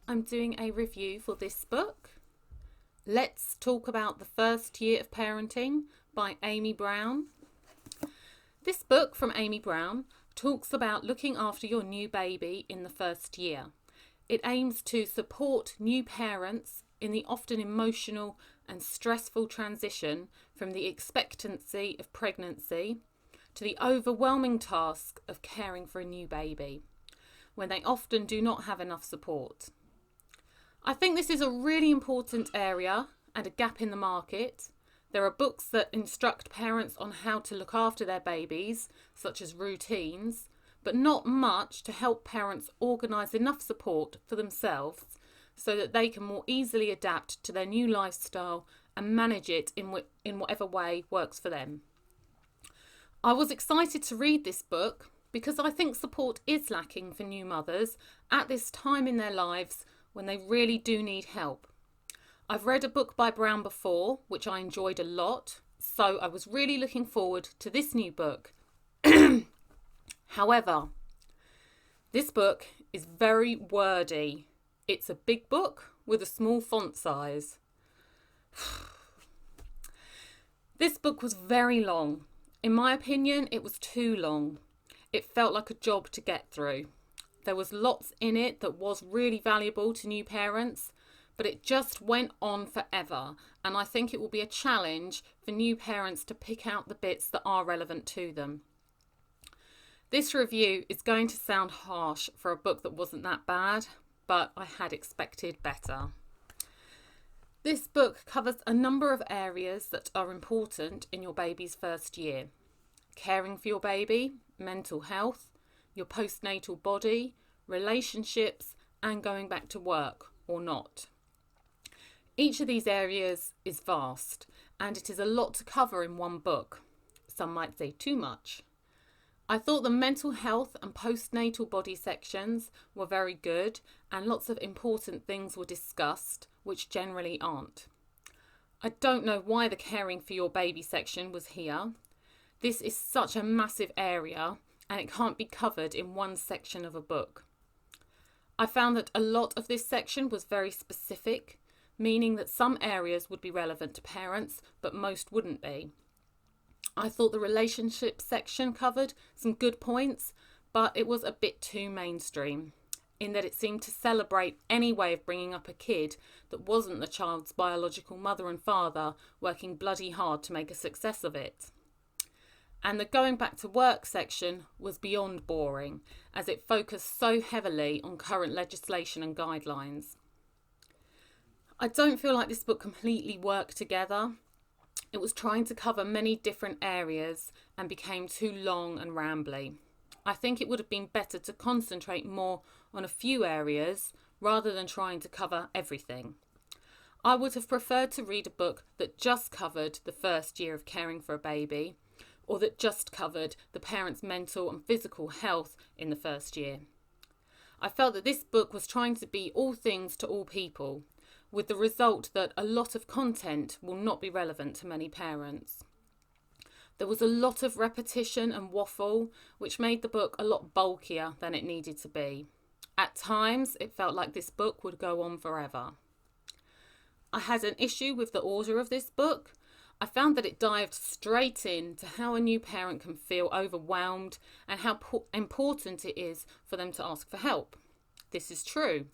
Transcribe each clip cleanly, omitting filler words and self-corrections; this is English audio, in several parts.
I'm doing a review for this book. Let's talk about The First Year of Parenting by Amy Brown. This book from Amy Brown talks about looking after your new baby in the first year. It aims to support new parents in the often emotional and stressful transition from the expectancy of pregnancy to the overwhelming task of caring for a new baby, when they often do not have enough support. I think this is a really important area and a gap in the market. There are books that instruct parents on how to look after their babies, such as routines, but not much to help parents organise enough support for themselves so that they can more easily adapt to their new lifestyle and manage it in whatever way works for them. I was excited to read this book because I think support is lacking for new mothers at this time in their lives when they really do need help. I've read a book by Brown before, which I enjoyed a lot, so I was really looking forward to this new book. However, this book is very wordy. It's a big book with a small font size. This book was very long. In my opinion, it was too long. It felt like a job to get through. There was lots in it that was really valuable to new parents, but it just went on forever, and I think it will be a challenge for new parents to pick out the bits that are relevant to them. This review is going to sound harsh for a book that wasn't that bad, but I had expected better. This book covers a number of areas that are important in your baby's first year. Caring for your baby, mental health, your postnatal body, relationships, and going back to work or not. Each of these areas is vast, and it is a lot to cover in one book. Some might say too much. I thought the mental health and postnatal body sections were very good, and lots of important things were discussed, which generally aren't. I don't know why the caring for your baby section was here. This is such a massive area, and it can't be covered in one section of a book. I found that a lot of this section was very specific, meaning that some areas would be relevant to parents, but most wouldn't be. I thought the relationship section covered some good points, but it was a bit too mainstream, in that it seemed to celebrate any way of bringing up a kid that wasn't the child's biological mother and father working bloody hard to make a success of it. And the going back to work section was beyond boring, as it focused so heavily on current legislation and guidelines. I don't feel like this book completely worked together. It was trying to cover many different areas and became too long and rambly. I think it would have been better to concentrate more on a few areas rather than trying to cover everything. I would have preferred to read a book that just covered the first year of caring for a baby, or that just covered the parent's mental and physical health in the first year. I felt that this book was trying to be all things to all people, with the result that a lot of content will not be relevant to many parents. There was a lot of repetition and waffle, which made the book a lot bulkier than it needed to be. At times, it felt like this book would go on forever. I had an issue with the order of this book. I found that it dived straight into how a new parent can feel overwhelmed and how important it is for them to ask for help. This is true.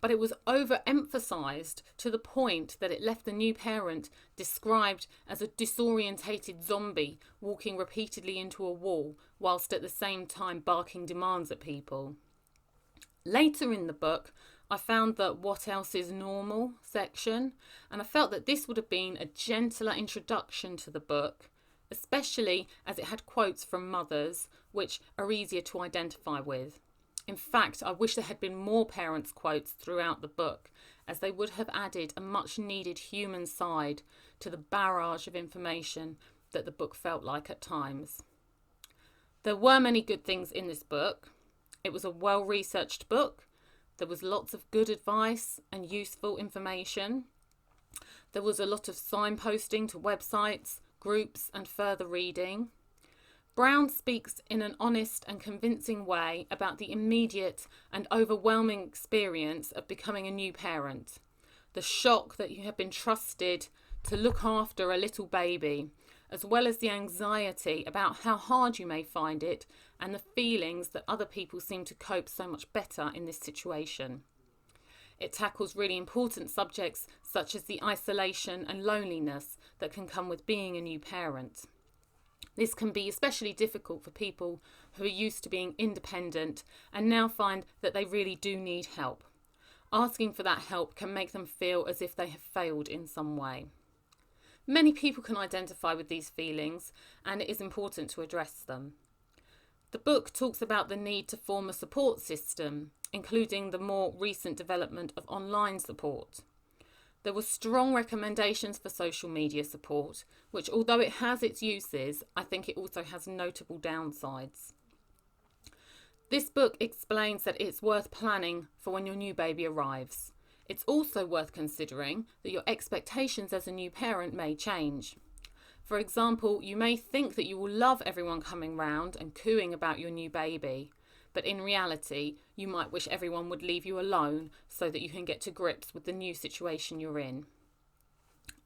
But it was overemphasised to the point that it left the new parent described as a disorientated zombie walking repeatedly into a wall whilst at the same time barking demands at people. Later in the book, I found the What Else Is Normal section, and I felt that this would have been a gentler introduction to the book, especially as it had quotes from mothers, which are easier to identify with. In fact, I wish there had been more parents' quotes throughout the book, as they would have added a much needed human side to the barrage of information that the book felt like at times. There were many good things in this book. It was a well-researched book. There was lots of good advice and useful information. There was a lot of signposting to websites, groups, and further reading. Brown speaks in an honest and convincing way about the immediate and overwhelming experience of becoming a new parent. The shock that you have been trusted to look after a little baby, as well as the anxiety about how hard you may find it and the feelings that other people seem to cope so much better in this situation. It tackles really important subjects such as the isolation and loneliness that can come with being a new parent. This can be especially difficult for people who are used to being independent and now find that they really do need help. Asking for that help can make them feel as if they have failed in some way. Many people can identify with these feelings, and it is important to address them. The book talks about the need to form a support system, including the more recent development of online support. There were strong recommendations for social media support, which, although it has its uses, I think it also has notable downsides. This book explains that it's worth planning for when your new baby arrives. It's also worth considering that your expectations as a new parent may change. For example, you may think that you will love everyone coming round and cooing about your new baby, but in reality, you might wish everyone would leave you alone so that you can get to grips with the new situation you're in.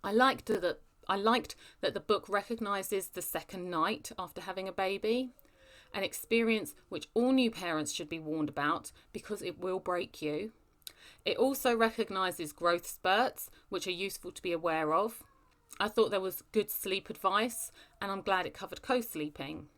I liked that the book recognises the second night after having a baby, an experience which all new parents should be warned about because it will break you. It also recognises growth spurts, which are useful to be aware of. I thought there was good sleep advice, and I'm glad it covered co-sleeping.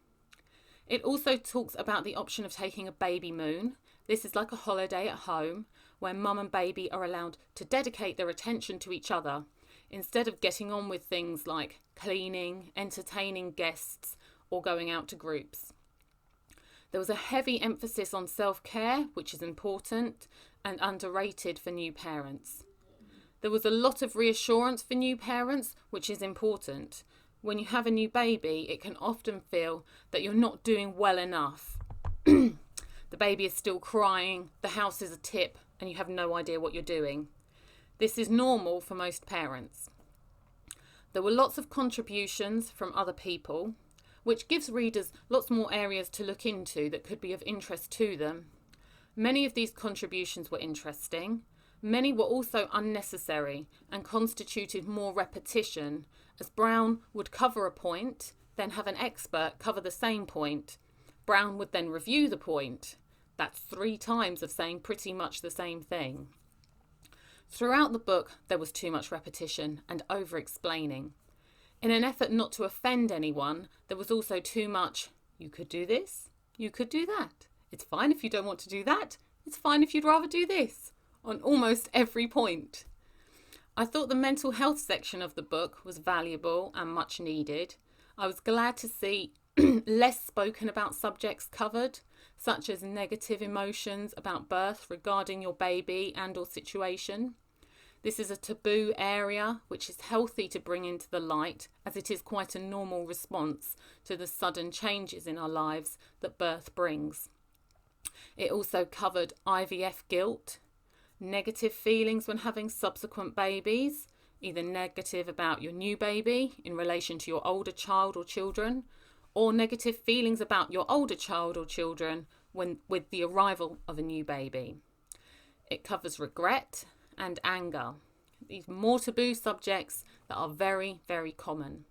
It also talks about the option of taking a baby moon. This is like a holiday at home, where mum and baby are allowed to dedicate their attention to each other, instead of getting on with things like cleaning, entertaining guests, or going out to groups. There was a heavy emphasis on self-care, which is important and underrated for new parents. There was a lot of reassurance for new parents, which is important. When you have a new baby, it can often feel that you're not doing well enough. The baby is still crying, the house is a tip, and you have no idea what you're doing. This is normal for most parents. There were lots of contributions from other people, which gives readers lots more areas to look into that could be of interest to them. Many of these contributions were interesting. Many were also unnecessary and constituted more repetition, as Brown would cover a point, then have an expert cover the same point. Brown would then review the point. That's 3 times of saying pretty much the same thing. Throughout the book, there was too much repetition and over-explaining. In an effort not to offend anyone, there was also too much, you could do this, you could do that. It's fine if you don't want to do that. It's fine if you'd rather do this, on almost every point. I thought the mental health section of the book was valuable and much needed. I was glad to see less spoken about subjects covered, such as negative emotions about birth regarding your baby and or situation. This is a taboo area which is healthy to bring into the light, as it is quite a normal response to the sudden changes in our lives that birth brings. It also covered IVF guilt, negative feelings when having subsequent babies, either negative about your new baby in relation to your older child or children, or negative feelings about your older child or children with the arrival of a new baby. It covers regret and anger, these more taboo subjects that are very, very common.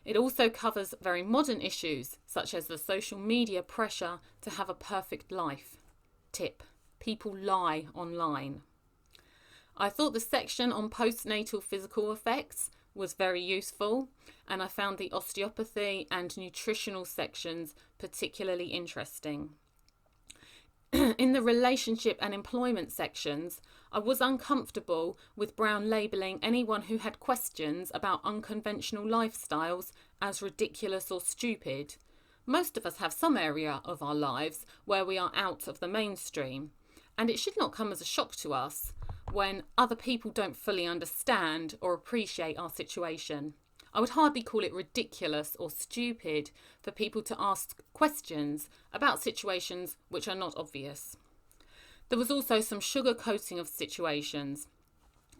It also covers very modern issues, such as the social media pressure to have a perfect life. Tip: people lie online. I thought the section on postnatal physical effects was very useful, and I found the osteopathy and nutritional sections particularly interesting. In the relationship and employment sections, I was uncomfortable with Brown labelling anyone who had questions about unconventional lifestyles as ridiculous or stupid. Most of us have some area of our lives where we are out of the mainstream, and it should not come as a shock to us when other people don't fully understand or appreciate our situation. I would hardly call it ridiculous or stupid for people to ask questions about situations which are not obvious. There was also some sugarcoating of situations.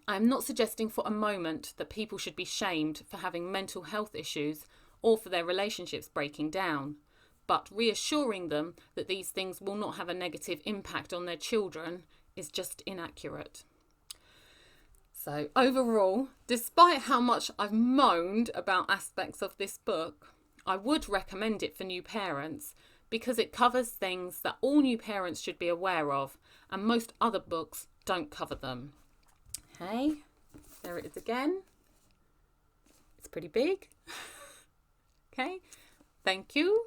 I am not suggesting for a moment that people should be shamed for having mental health issues or for their relationships breaking down, but reassuring them that these things will not have a negative impact on their children is just inaccurate. So overall, despite how much I've moaned about aspects of this book, I would recommend it for new parents because it covers things that all new parents should be aware of, and most other books don't cover them. Okay, there it is again. It's pretty big. Okay, thank you.